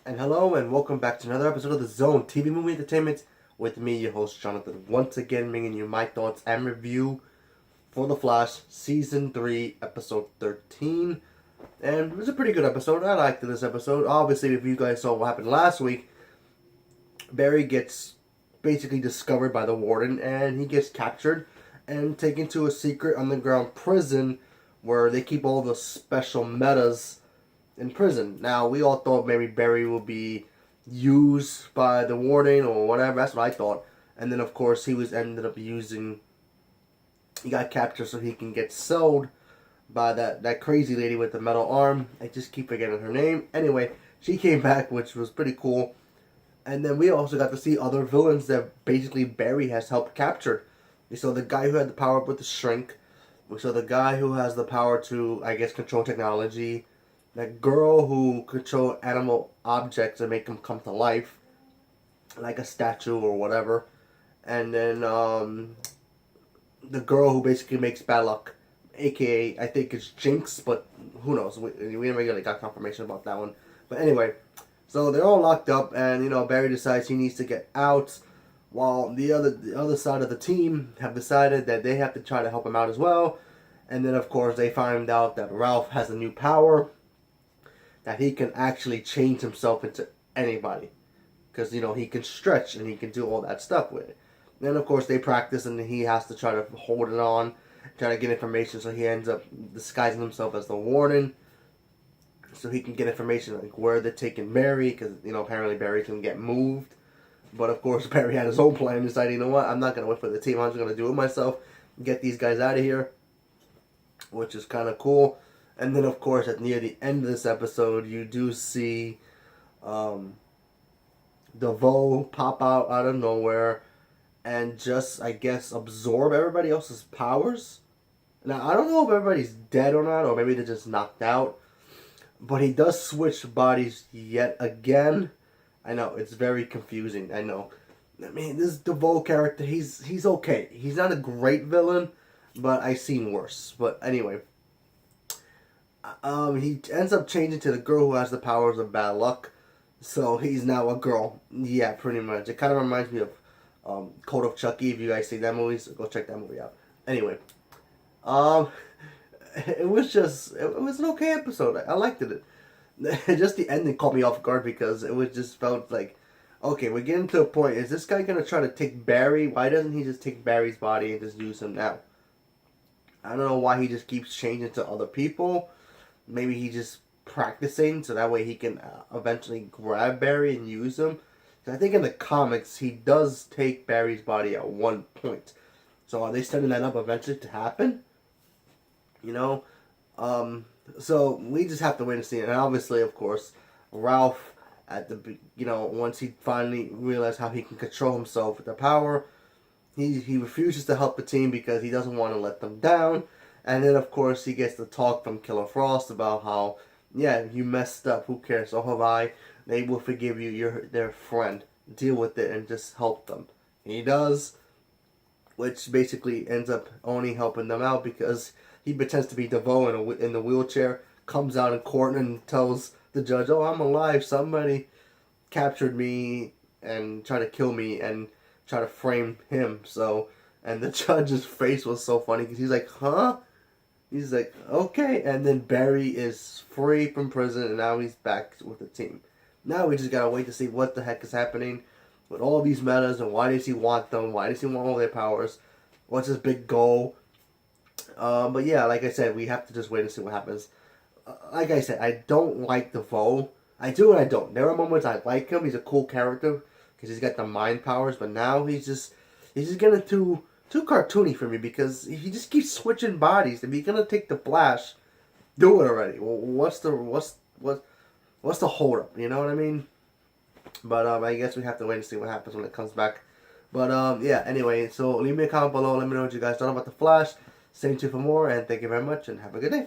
And hello and welcome back to another episode of The Zone TV Movie Entertainment with me, your host Jonathan. Once again, bringing you my thoughts and review for The Flash Season 3, Episode 13. And it was a pretty good episode. I liked this episode. Obviously, if you guys saw what happened last week, Barry gets basically discovered by the Warden and he gets captured and taken to a secret underground prison where they keep all the special metas in prison. Now, we all thought maybe Barry will be used by the Warden or whatever. That's what I thought. And then, of course, he ended up using. He got captured so he can get sold by that crazy lady with the metal arm. I just keep forgetting her name. Anyway, she came back, which was pretty cool. And then we also got to see other villains that basically Barry has helped capture. We saw the guy who had the power with the shrink. We saw the guy who has the power to, I guess, control technology. That girl who control animal objects and make them come to life, like a statue or whatever. And then the girl who basically makes bad luck, aka I think it's Jinx, but who knows? We never really got confirmation about that one. But anyway, so they're all locked up, and Barry decides he needs to get out, while the other side of the team have decided that they have to try to help him out as well. And then of course they find out that Ralph has a new power, that he can actually change himself into anybody. Because, he can stretch and he can do all that stuff with it. Then, of course, they practice and he has to try to hold it on, try to get information, so he ends up disguising himself as the Warden. So he can get information like where they're taking Barry, because, apparently Barry can get moved. But, of course, Barry had his own plan, decided, you know what, I'm not going to wait for the team, I'm just going to do it myself, get these guys out of here, which is kind of cool. And then, of course, near the end of this episode, you do see DeVoe pop out of nowhere and just, I guess, absorb everybody else's powers. Now, I don't know if everybody's dead or not, or maybe they're just knocked out. But he does switch bodies yet again. I know, it's very confusing, I know. I mean, this DeVoe character, he's okay. He's not a great villain, but I've seen worse. But anyway, he ends up changing to the girl who has the powers of bad luck. So he's now a girl. Yeah, pretty much. It kind of reminds me of Code of Chucky. If you guys see that movie, so go check that movie out. Anyway, it was an okay episode. I liked it. Just the ending caught me off guard because it was just felt like, okay, we're getting to a point. Is this guy gonna try to take Barry? Why doesn't he just take Barry's body and just use him now? I don't know why he just keeps changing to other people. Maybe he just practicing so that way he can eventually grab Barry and use him. I think in the comics he does take Barry's body at one point. So are they setting that up eventually to happen? So we just have to wait and see. And obviously, of course, Ralph at the once he finally realized how he can control himself with the power, he refuses to help the team because he doesn't want to let them down. And then, of course, he gets the talk from Killer Frost about how, yeah, you messed up. Who cares? So have I. They will forgive you. You're their friend. Deal with it and just help them. And he does, which basically ends up only helping them out because he pretends to be DeVoe in the wheelchair, comes out in court and tells the judge, oh, I'm alive. Somebody captured me and tried to kill me and try to frame him. So, and the judge's face was so funny because he's like, huh? He's like, okay. And then Barry is free from prison and now he's back with the team. Now we just gotta wait to see what the heck is happening with all these metas and why does he want them? Why does he want all their powers? What's his big goal? But yeah, like I said, we have to just wait and see what happens. Like I said, I don't like DeVoe. I do and I don't. There are moments I like him. He's a cool character because he's got the mind powers. But now he's just getting too cartoony for me because he just keeps switching bodies. If he's gonna take the Flash, do it already. Well, what's the hold up? You know what I mean? But I guess we have to wait and see what happens when it comes back. But yeah. Anyway, so leave me a comment below. Let me know what you guys thought about the Flash. Stay tuned for more, and thank you very much, and have a good day.